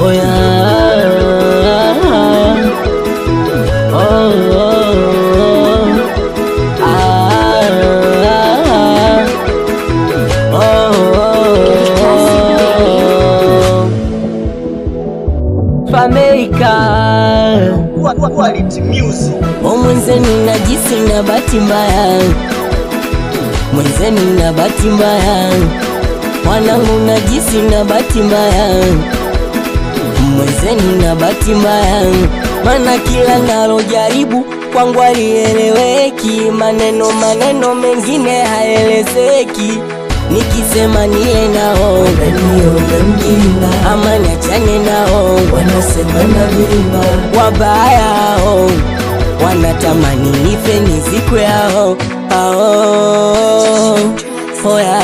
Oh yeah. Oh, oh, ah, Fameka Quality music. Mwenzenu najisi na bahati mbaya, mwenzenu na bahati mbaya, mwanangu najisi na bahati mbaya, mwenzenu na bahati mbaya. Mana kila nalojaribu kwangu alieleweki, maneno mengine haelezeki. Nikisema niye nao wananiona mjinga, ama niachane nao wanasema na vimba. Wabaya hao wanatamani nife nizikwe hao. Hoya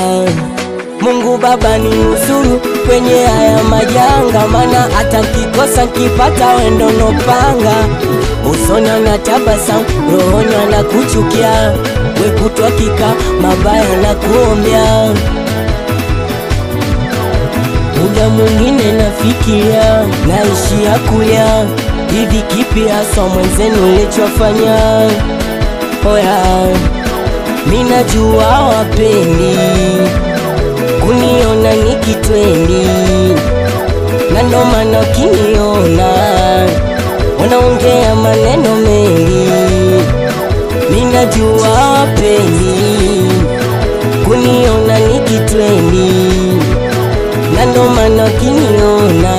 Mungu Baba ni nusuru kwenye haya majanga, mana hata kikosa nkipata wendo nopanga. Usoni anatabasamu, rohoni anakuchukia, wekutwa kika mabaya na kuombea. Muda mwingine nafikiria, naishia kulia, hivi kipi haswa mwenzenu nilichofanya? Oya, mina jua wapendi kuniona nikitwendi, na ndo maana ukiniona wanaongea maneno mengi. Mina jua wapendi kuniona nikitwendi, na ndo maana ukiniona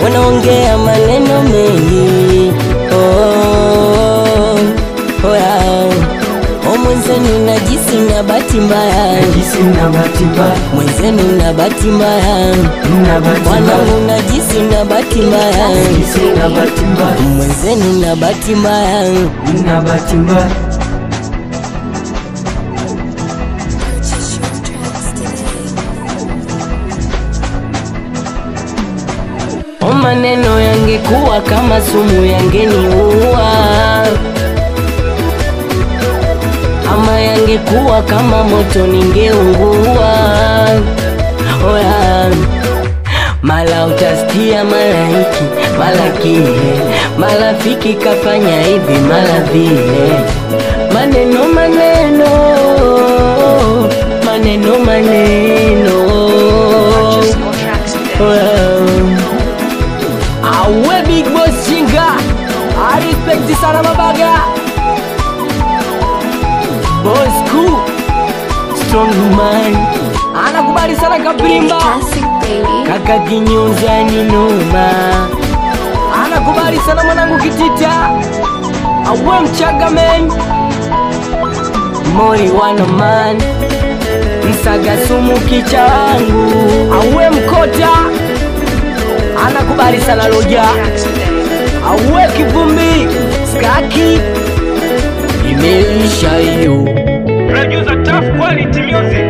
wanaongea maneno mengi. Oh yeah. Mwenzenu najisi na bahati mbaya, mwenzenu na bahati mbaya, mwanangu najisi na bahati mbaya, mwenzenu na bahati mbaya. Maneno yangekuwa kama sumu yangeniua, ama yangekuwa kama moto ningeungua. Oya, mala utasikia mala hiki mala kile, marafiki kafanya hivi mala vile. Maneno awe Big Boss Chinga, I respect sana mabaga. Boss cool, strong man, anakubali sana Kaprimba, kaka Kinyonza ni noma, anakubali sana mwanangu Kitita, awe Mchaga man, Moi wana man, Msaga sumu kicha wangu, awe Mkota, anakubali sana Loja, awe Kivumbi, Skaki, imeisha hiyo. Producer Tough Quality Music.